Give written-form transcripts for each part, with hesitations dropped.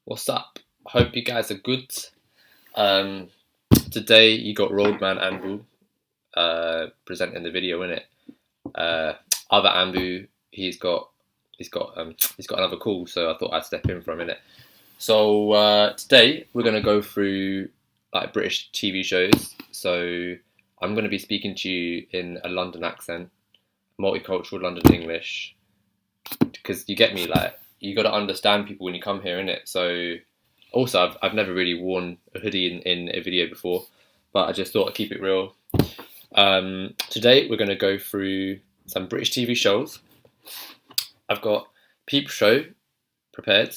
What's up? Hope you guys are good. Today you got Roadman Anpu presenting the video, innit? Other Anpu, he's got another call, so I thought I'd step in for a minute. So today we're gonna go through like British TV shows. So I'm gonna be speaking to you in a London accent, multicultural London English, because you get me, like you got to understand people when you come here, innit? So also I've never really worn a hoodie in a video before, but I just thought I'd keep it real. Today we're going to go through some British TV shows. I've got Peep Show prepared.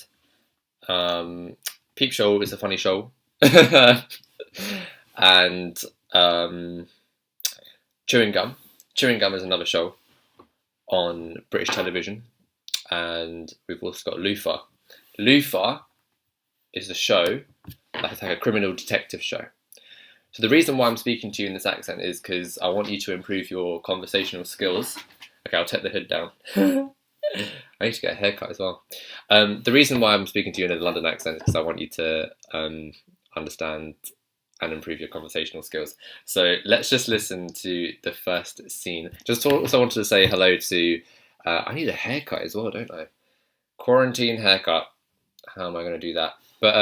Peep Show is a funny show. And Chewing Gum. Chewing Gum is another show on British television. And we've also got Luther. Luther is a show that's like a criminal detective show. So the reason why I'm speaking to you in this accent is because I want you to improve your conversational skills. Okay, I'll take the hood down. I need to get a haircut as well. The reason why I'm speaking to you in a London accent is because I want you to understand and improve your conversational skills. So let's just listen to the first scene. Just also wanted to say hello to... I need a haircut as well, don't I? Quarantine haircut. How am I going to do that? But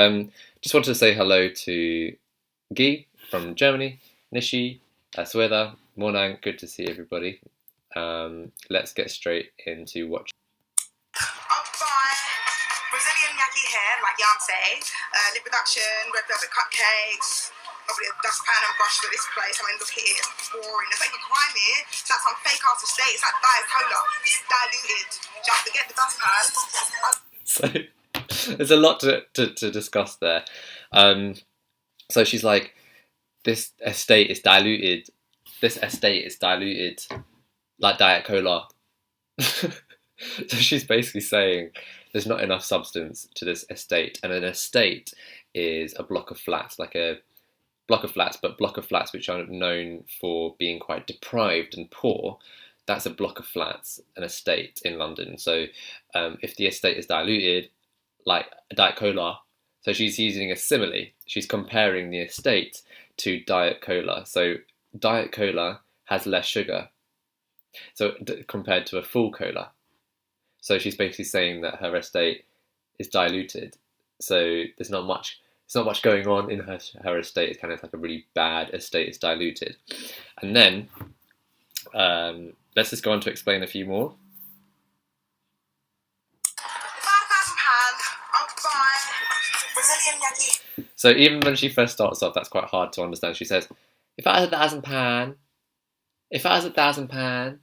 just wanted to say hello to Guy from Germany, Nishi, Sweda, Monang. Good to see everybody. Let's get straight into watching. Brazilian yaki hair, like Yance, lip reduction, red velvet cupcakes. Probably a dustpan and brush for this place. I mean, look at it, it's boring. There's not even crime here. It's like some fake ass estate. It's like Diet Cola. It's diluted. Just forget the dustpan. So there's a lot to discuss there. So she's like, this estate is diluted. This estate is diluted like Diet Cola. So she's basically saying there's not enough substance to this estate. And an estate is a block of flats, like a block of flats which are known for being quite deprived and poor. That's a block of flats, an estate in London. So if the estate is diluted, like a Diet Cola, so she's using a simile. She's comparing the estate to Diet Cola. So Diet Cola has less sugar, so compared to a full cola. So she's basically saying that her estate is diluted. So there's not much going on in her estate. It's kind of like a really bad estate. It's diluted. And then let's just go on to explain a few more. So even when she first starts off, that's quite hard to understand. She says, if I had £1,000, if I had £1,000,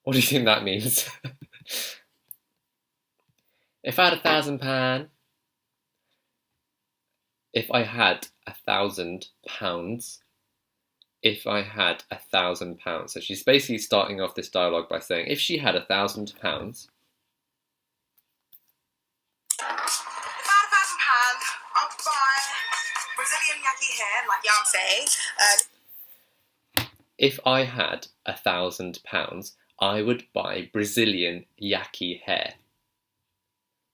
what do you think that means? If I had £1,000, if I had £1,000, if I had £1,000. So she's basically starting off this dialogue by saying, if she had £1,000. If I had £1,000, I'd buy Brazilian yaki hair, like Yance. If I had £1,000, I would buy Brazilian yaki hair.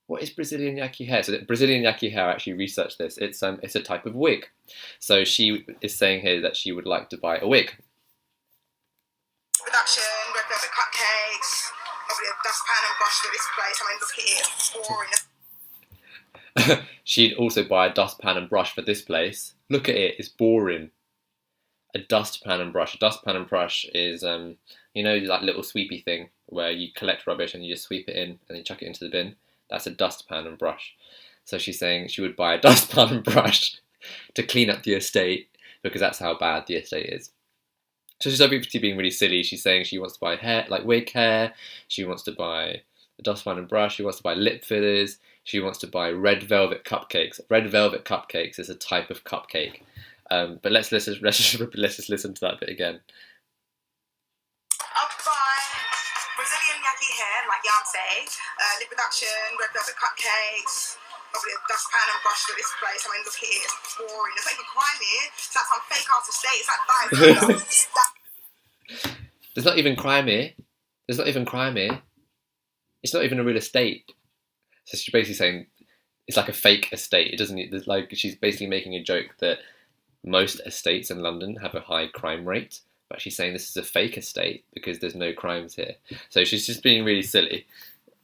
What is Brazilian yaki hair? So Brazilian yaki hair, I actually researched this. It's a type of wig. So she is saying here that she would like to buy a wig. Production, red velvet cupcakes. Probably a dustpan and brush for this place. I mean, look at it, it's boring. She'd also buy a dustpan and brush for this place. Look at it, it's boring. A dustpan and brush. A dustpan and brush is, you know, that little sweepy thing where you collect rubbish and you just sweep it in and then chuck it into the bin. That's a dustpan and brush. So she's saying she would buy a dustpan and brush to clean up the estate because that's how bad the estate is. So she's obviously being really silly. She's saying she wants to buy hair, like wig hair. She wants to buy a dustpan and brush. She wants to buy lip fillers. She wants to buy red velvet cupcakes. Red velvet cupcakes is a type of cupcake. But let's just listen to that bit again. Brazilian yaki hair, like Yance, lip reduction, red velvet cupcakes. Probably a dustpan and brush for this place. I mean, look at it, it's boring. There's not even crime here. It's like some fake ass estate. It's like Diet Cola. There's not even crime here. There's not even crime here. It's not even a real estate. So she's basically saying it's like a fake estate. It doesn't. There's like she's basically making a joke that most estates in London have a high crime rate, but she's saying this is a fake estate because there's no crimes here. So she's just being really silly.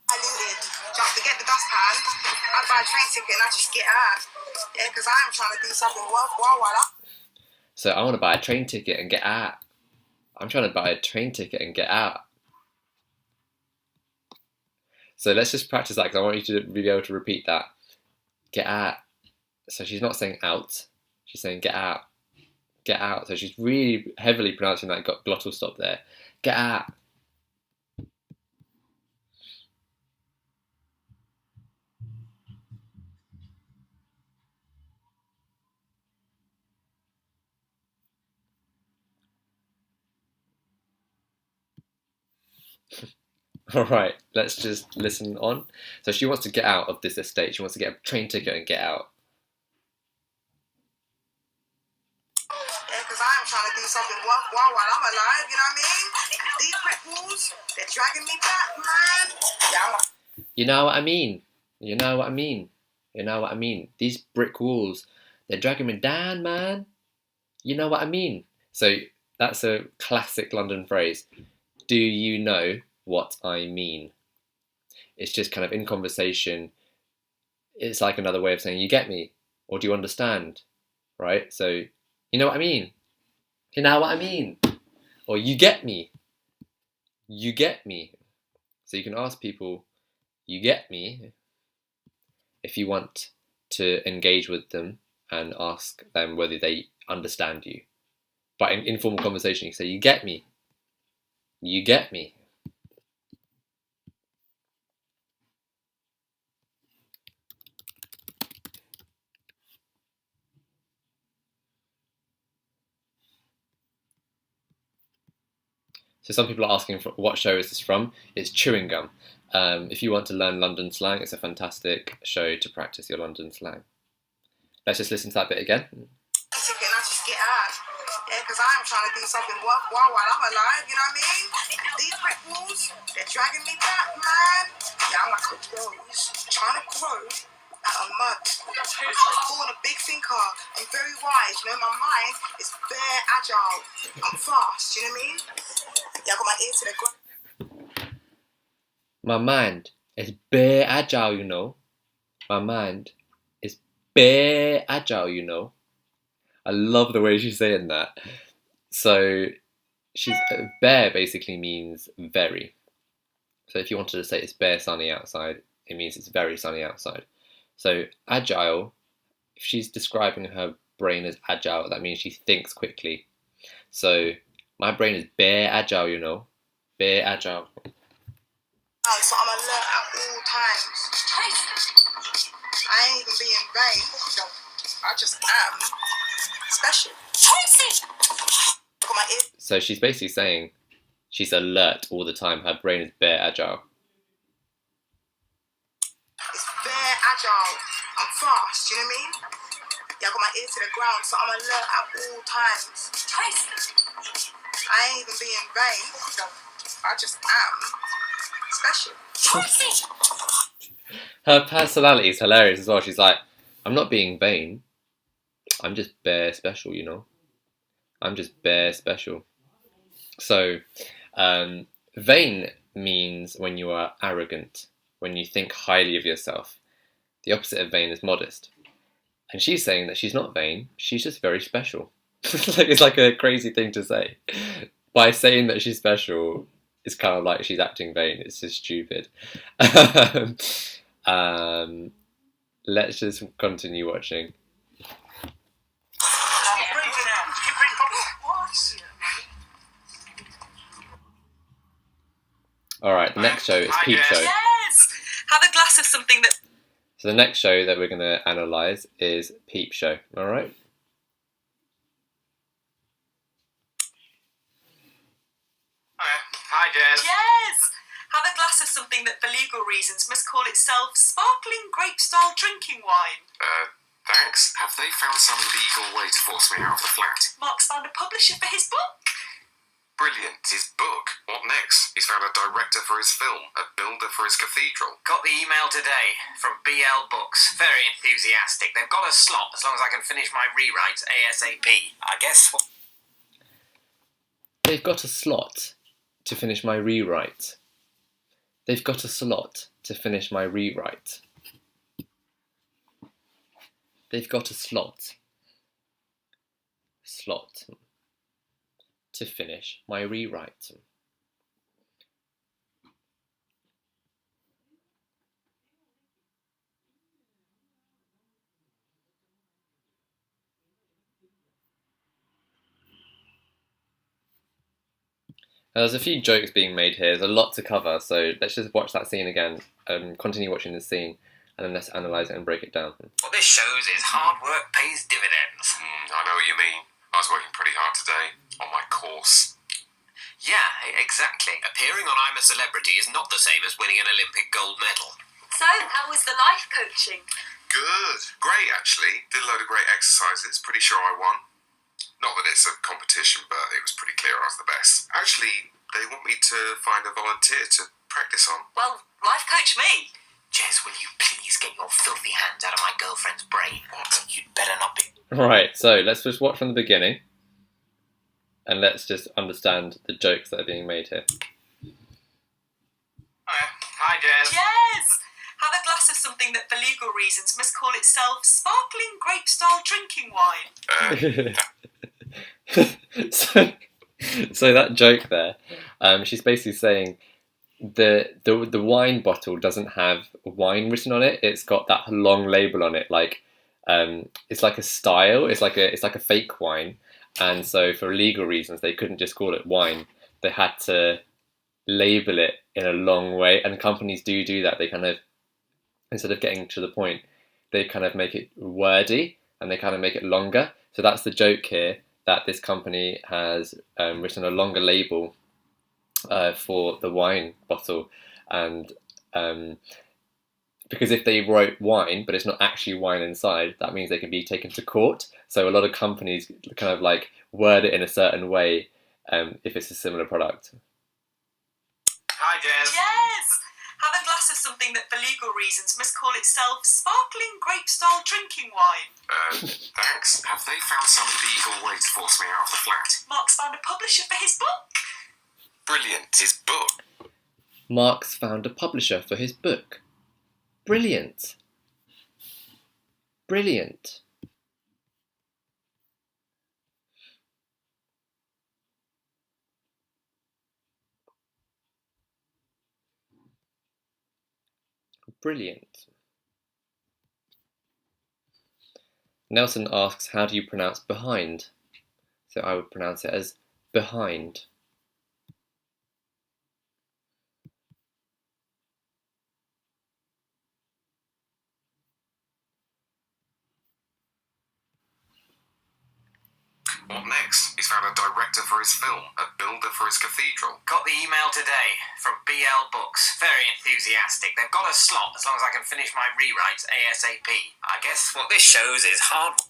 I looted. Just to get the dustpan, I'd buy a train ticket and I just get out. Yeah, because I'm trying to do something worthwhile while I'm. So I want to buy a train ticket and get out. I'm trying to buy a train ticket and get out. So let's just practice that because I want you to be able to repeat that. Get out. So she's not saying out. She's saying get out. Get out. So she's really heavily pronouncing that glottal stop there. Get out. All right, let's just listen on. So she wants to get out of this estate. She wants to get a train ticket and get out. Yeah, because I'm trying to do something worthwhile while I'm alive, you know what I mean? These brick walls, they're dragging me back, man. Yeah, You know what I mean? You know what I mean? You know what I mean? These brick walls, they're dragging me down, man. You know what I mean? So that's a classic London phrase. Do you know what I mean? It's just kind of in conversation. It's like another way of saying, you get me? Or do you understand? Right? So, you know what I mean? You know what I mean? Or you get me? You get me? So you can ask people, you get me? If you want to engage with them and ask them whether they understand you. But in informal conversation, you say, you get me? You get me? So some people are asking for what show is this from? It's Chewing Gum. If you want to learn London slang, it's a fantastic show to practice your London slang. Let's just listen to that bit again. I just get out. Yeah, because I'm trying to do something worthwhile while I'm alive, you know what I mean? These brick walls, they're dragging me back, man. Yeah, I'm like a rose trying to grow out of mud. I was born a big thinker and very wise, you know, my mind is very agile. I'm fast, you know what I mean? Yeah, I got my ear to the ground. My mind is bare agile, you know. My mind is bare agile, you know. I love the way she's saying that. So she's bare basically means very. So if you wanted to say it's bare sunny outside, it means it's very sunny outside. So agile, if she's describing her brain as agile, that means she thinks quickly. So my brain is bare agile, you know. Bare agile. So I'm alert at all times. I ain't even being vain. I just am special. So she's basically saying she's alert all the time. Her brain is bare agile. It's bare agile. I'm fast, you know what I mean? Yeah, I got my ear to the ground, so I'm alert at all times. I ain't even being vain. I just am special. Her personality is hilarious as well. She's like, I'm not being vain. I'm just bare special, you know. I'm just bare special. So, vain means when you are arrogant, when you think highly of yourself. The opposite of vain is modest. And she's saying that she's not vain, she's just very special. It's like a crazy thing to say. By saying that she's special, it's kind of like she's acting vain. It's just stupid. Let's just continue watching. Alright, the next show is Peep Show. Yes! Have a glass of something that... So the next show that we're going to analyse is Peep Show. Alright? Hi, Jez. Jez! Have a glass of something that for legal reasons must call itself sparkling grape-style drinking wine. Thanks. Have they found some legal way to force me out of the flat? Mark's found a publisher for his book. Brilliant. His book. What next? He's found a director for his film, a builder for his cathedral. Got the email today from BL Books. Very enthusiastic. They've got a slot as long as I can finish my rewrites ASAP. I guess what... They've got a slot to finish my rewrite. They've got a slot to finish my rewrite. They've got a slot. Slot. To finish my rewrite. Now, there's a few jokes being made here. There's a lot to cover, so let's just watch that scene again, continue watching the scene, and then let's analyse it and break it down. What this shows is hard work pays dividends. I know what you mean. I was working pretty hard today on my course. Yeah, exactly. Appearing on I'm a Celebrity is not the same as winning an Olympic gold medal. So, how was the life coaching? Good. Great, actually. Did a load of great exercises. Pretty sure I won. Not that it's a competition, but it was pretty clear I was the best. Actually, they want me to find a volunteer to practice on. Well, life coach me. Jez, will you please get your filthy hands out of my girlfriend's brain? What? You'd better not be... Right, so let's just watch from the beginning, and let's just understand the jokes that are being made here. Hi, Jez. Yes! Have a glass of something that for legal reasons must call itself sparkling grape-style drinking wine. so that joke there, she's basically saying the wine bottle doesn't have wine written on it. It's got that long label on it, like it's like a style. It's like a fake wine, and so for legal reasons they couldn't just call it wine. They had to label it in a long way, and companies do that. They kind of, instead of getting to the point, they kind of make it wordy and they kind of make it longer. So that's the joke here, that this company has written a longer label for the wine bottle, and because if they wrote wine but it's not actually wine inside, that means they can be taken to court. So a lot of companies kind of like word it in a certain way if it's a similar product. Hi, Jez. Yes! Have a glass of something that for legal reasons must call itself sparkling grape-style drinking wine. Thanks. Have they found some legal way to force me out of the flat? Mark's found a publisher for his book. Brilliant. His book. Mark's found a publisher for his book. Brilliant. Brilliant. Brilliant. Nelson asks, how do you pronounce behind? So I would pronounce it as behind. What next? He's found a director for his film, a builder for his cathedral. Got the email today from BL Books. Very enthusiastic. They've got a slot as long as I can finish my rewrites ASAP. I guess what this shows is hard...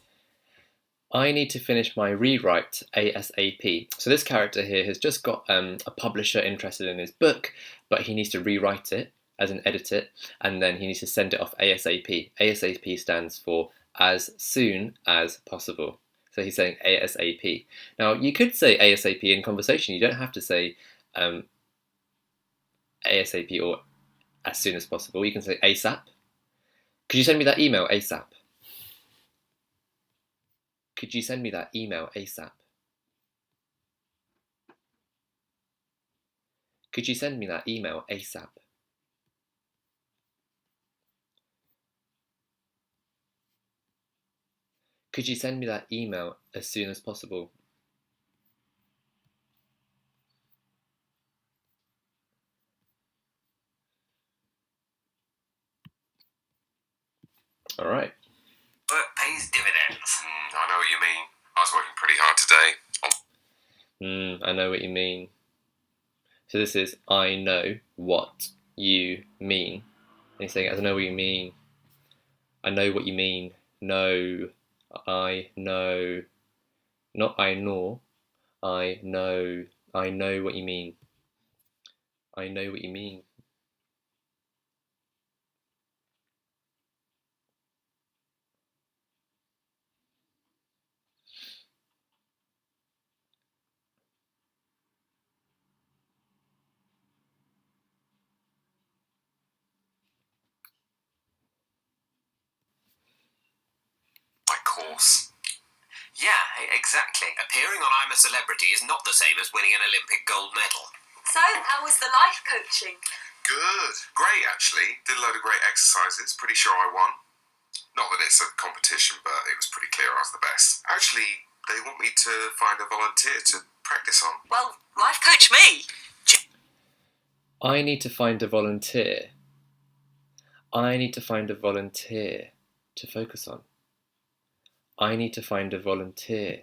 I need to finish my rewrite ASAP. So this character here has just got a publisher interested in his book, but he needs to rewrite it, as in edit it, and then he needs to send it off ASAP. ASAP stands for as soon as possible. So he's saying ASAP. Now, you could say ASAP in conversation. You don't have to say ASAP or as soon as possible. You can say ASAP. Could you send me that email ASAP? Could you send me that email ASAP? Could you send me that email ASAP? Could you send me that email as soon as possible? All right. Work pays dividends. I know what you mean. I was working pretty hard today. I know what you mean. So this is I know what you mean. And he's saying I know what you mean. I know what you mean. No. I know. Not I know. I know. I know what you mean. I know what you mean. By course. Yeah, exactly. Appearing on I'm a Celebrity is not the same as winning an Olympic gold medal. So, how was the life coaching? Good. Great, actually. Did a load of great exercises. Pretty sure I won. Not that it's a competition, but it was pretty clear I was the best. Actually, they want me to find a volunteer to practice on. Well, life coach me. I need to find a volunteer. I need to find a volunteer to focus on. I need to find a volunteer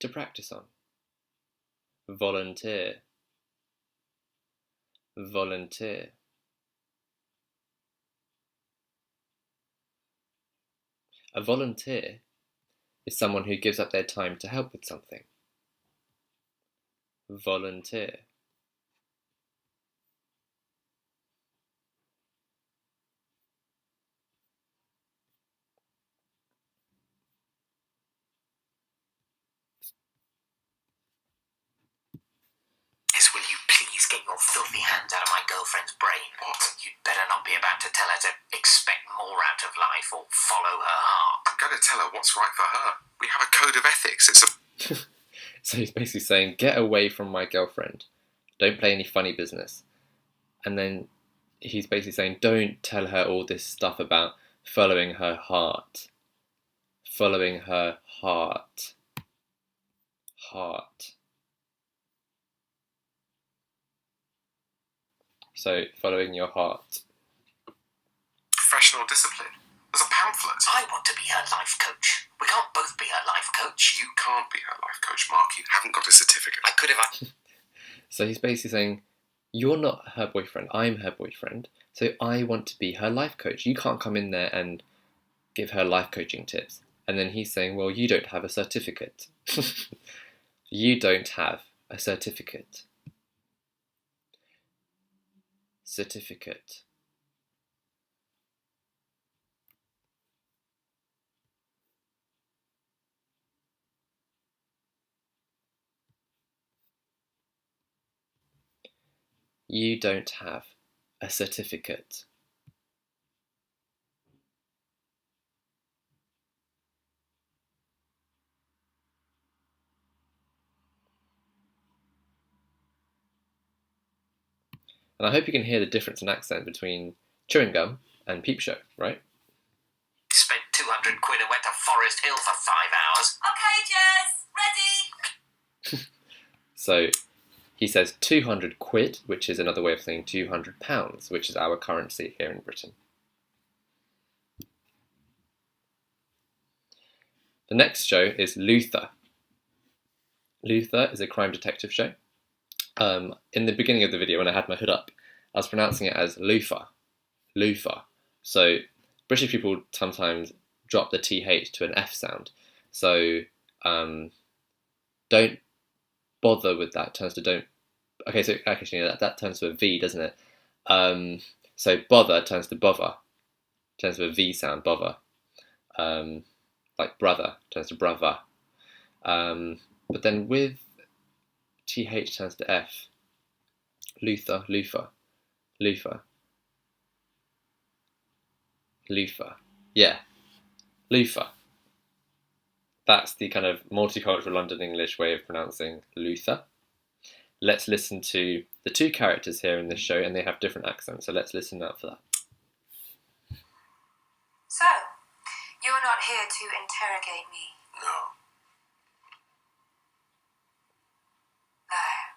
to practice on. Volunteer. Volunteer. A volunteer is someone who gives up their time to help with something. Volunteer. Will you please get your filthy hands out of my girlfriend's brain? What? You'd better not be about to tell her to expect more out of life or follow her heart. I'm going to tell her what's right for her. We have a code of ethics. It's a... So he's basically saying, get away from my girlfriend. Don't play any funny business. And then he's basically saying, don't tell her all this stuff about following her heart. Following her heart. Heart. So, following your heart. professional discipline. There's a pamphlet. I want to be her life coach. We can't both be her life coach. You can't be her life coach, Mark. You haven't got a certificate. I could if So he's basically saying, you're not her boyfriend, I'm her boyfriend, so I want to be her life coach. You can't come in there and give her life coaching tips. And then he's saying, well, you don't have a certificate. You don't have a certificate. Certificate. You don't have a certificate. And I hope you can hear the difference in accent between chewing gum and Peep Show, right? spent 200 quid and went to Forest Hill for 5 hours. Okay, Jess, ready? So he says 200 quid, which is another way of saying 200 pounds, which is our currency here in Britain. The next show is Luther. Luther is a crime detective show. In the beginning of the video, when I had my hood up, I was pronouncing it as Luther. Luther. So British people sometimes drop the TH to an F sound. So don't bother with that. Turns to don't. Okay, so actually that turns to a V, doesn't it? So bother turns to bother. Turns to a V sound, bother. Like brother turns to brother. But then with TH turns to F. Luther, Luther, Luther, Luther. Yeah, Luther. That's the kind of multicultural London English way of pronouncing Luther. Let's listen to the two characters here in this show, and they have different accents, so let's listen out for that. So, you're not here to interrogate me. No. Liar.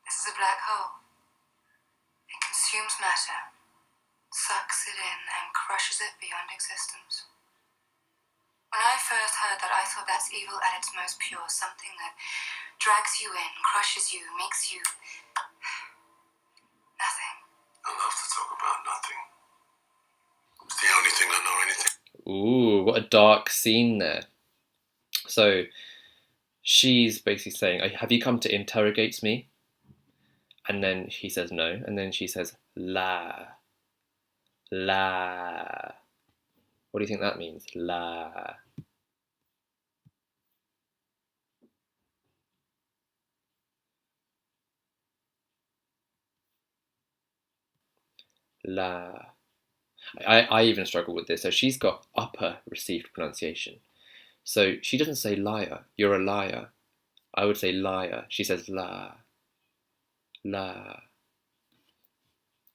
This is a black hole. It consumes matter, sucks it in, and crushes it beyond existence. When I first heard that, I thought that's evil at its most pure, something that drags you in, crushes you, makes you nothing. I love to talk about nothing. It's the only thing I know anything. Ooh, got a dark scene there. So she's basically saying, have you come to interrogate me? And then he says no, and then she says la. La. What do you think that means? La. La. I even struggle with this. So she's got upper received pronunciation. So she doesn't say liar. You're a liar. I would say liar. She says la. La.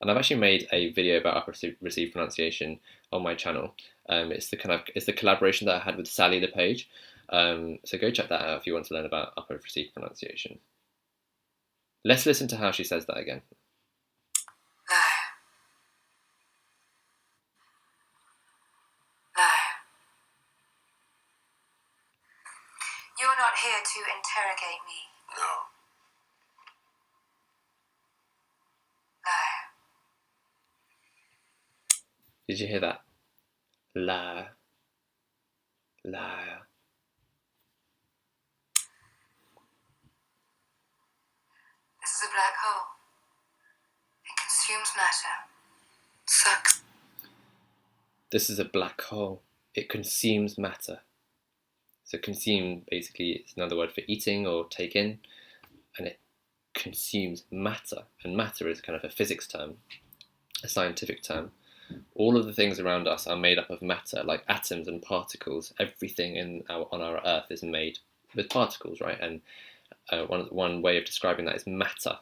And I've actually made a video about upper received pronunciation on my channel. It's the collaboration that I had with Sally the Page. So go check that out if you want to learn about upper received pronunciation. Let's listen to how she says that again. Liar. Liar. You're not here to interrogate me. No. Liar. Did you hear that? La. Liar. This is a black hole. It consumes matter. Sucks. This is a black hole. It consumes matter. So consume basically is another word for eating or take in, and it consumes matter. And matter is kind of a physics term, a scientific term. All of the things around us are made up of matter, like atoms and particles. Everything on our Earth is made with particles, right? And one way of describing that is matter.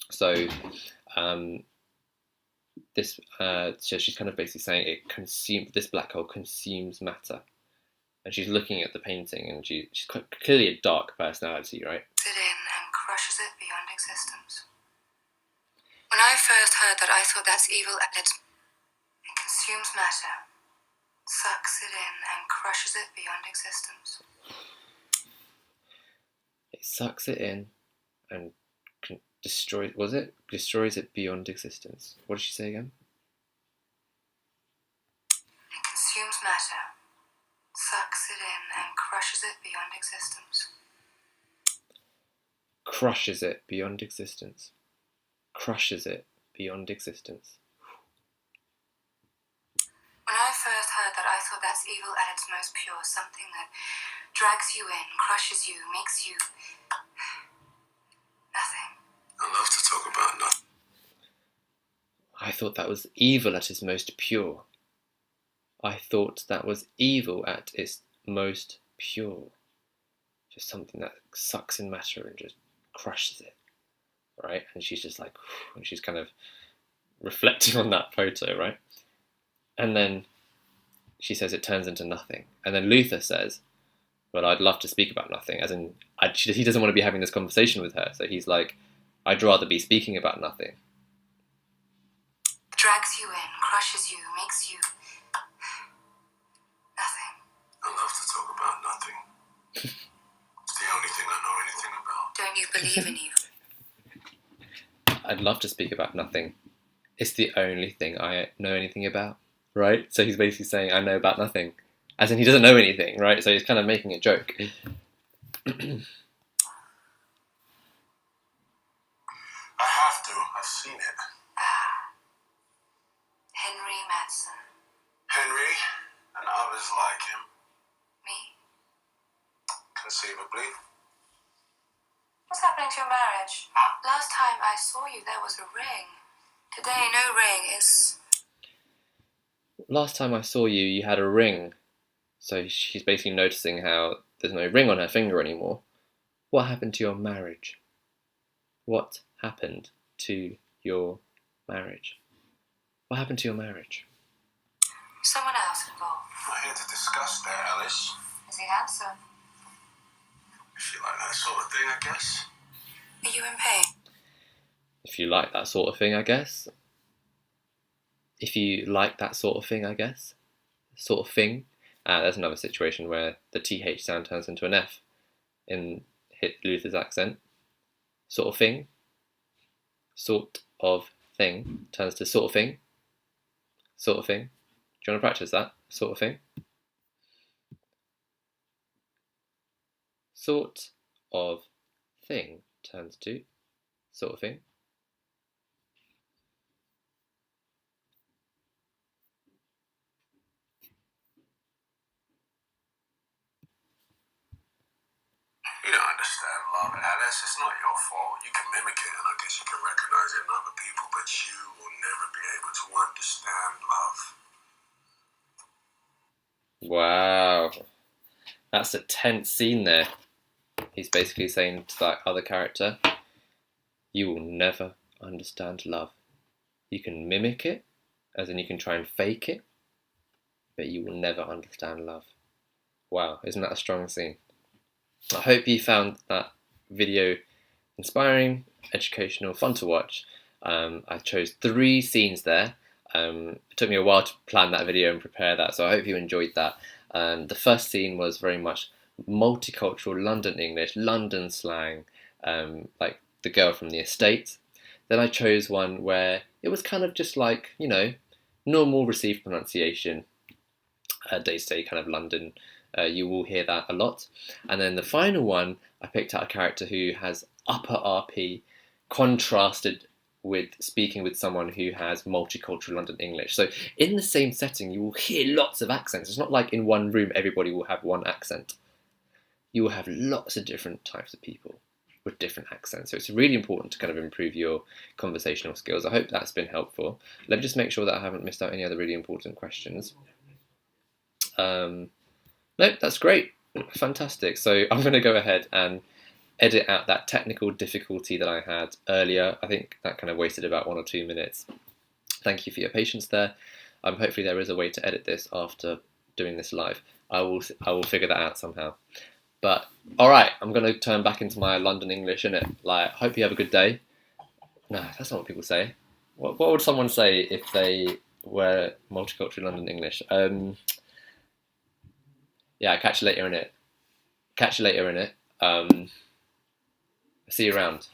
So so she's kind of basically saying this black hole consumes matter. And she's looking at the painting, and she's quite clearly a dark personality, right? It in and crushes it beyond existence. When I first heard that, I thought that's evil at its... It consumes matter, sucks it in, and crushes it beyond existence. It sucks it in and destroys it beyond existence. What did she say again? It consumes matter, sucks it in, and crushes it beyond existence. Crushes it beyond existence. Crushes it beyond existence. When I first heard that, I thought that's evil at its most pure, something that drags you in, crushes you, makes you... nothing. I love to talk about nothing. I thought that was evil at its most pure. I thought that was evil at its most pure. Just something that sucks in matter and just crushes it, right? And she's just like, and she's kind of reflecting on that photo, right? And then she says it turns into nothing. And then Luther says, well, I'd love to speak about nothing. As in, he doesn't want to be having this conversation with her. So he's like, I'd rather be speaking about nothing. Drags you in, crushes you, makes you... nothing. I love to talk about nothing. It's the only thing I know anything about. Don't you believe in evil? I'd love to speak about nothing. It's the only thing I know anything about, right? So he's basically saying, I know about nothing. As in, he doesn't know anything, right? So he's kind of making a joke. I have to. I've seen it. Henry Madsen. Henry and others like him, Me? conceivably. What's happening to your marriage? Last time I saw you, there was a ring. Today, no ring is... Last time I saw you, you had a ring. So she's basically noticing how there's no ring on her finger anymore. What happened to your marriage? What happened to your marriage? What happened to your marriage? Someone else involved. We're here to discuss that, Alice. Is he handsome? If you like that sort of thing, I guess. Are you in pain? If you like that sort of thing, I guess. If you like that sort of thing, I guess. Sort of thing. There's another situation where the TH sound turns into an F in Luther's accent. Sort of thing. Sort of thing turns to sort of thing. Sort of thing. Do you want to practice that? Sort of thing. sort of thing turns to sort of thing. You don't understand love, Alice. It's not your fault. You can mimic it, and I guess you can recognize it in other people, but you will never be able to understand love. Wow, that's a tense scene there. He's basically saying to that other character, you will never understand love. You can mimic it, as in you can try and fake it, but you will never understand love. Wow, isn't that a strong scene? I hope you found that video inspiring, educational, fun to watch. I chose 3 scenes there. It took me a while to plan that video and prepare that, so I hope you enjoyed that. The first scene was very much multicultural London English, London slang, like the girl from the estate. Then I chose one where it was kind of just like, you know, normal received pronunciation, day-to-day kind of London. You will hear that a lot. And then the final one, I picked out a character who has upper RP contrasted with speaking with someone who has multicultural London English. So in the same setting, you will hear lots of accents. It's not like in one room everybody will have one accent. You will have lots of different types of people with different accents. So it's really important to kind of improve your conversational skills. I hope that's been helpful. Let me just make sure that I haven't missed out any other really important questions. No, that's great. Fantastic. So I'm going to go ahead and edit out that technical difficulty that I had earlier. I think that kind of wasted about 1 or 2 minutes. Thank you for your patience there. Hopefully there is a way to edit this after doing this live. I will figure that out somehow. But all right, I'm going to turn back into my London English, innit? Like, hope you have a good day. No, that's not what people say. What would someone say if they were multicultural London English? Yeah, catch you later, innit? Catch you later, innit? See you around.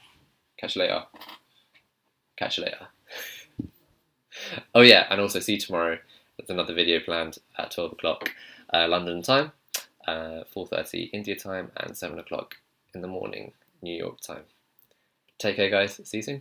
Catch you later. Catch you later. Oh yeah, and also see you tomorrow. There's another video planned at 12 o'clock London time, 4:30 India time, and 7 o'clock in the morning New York time. Take care, guys. See you soon.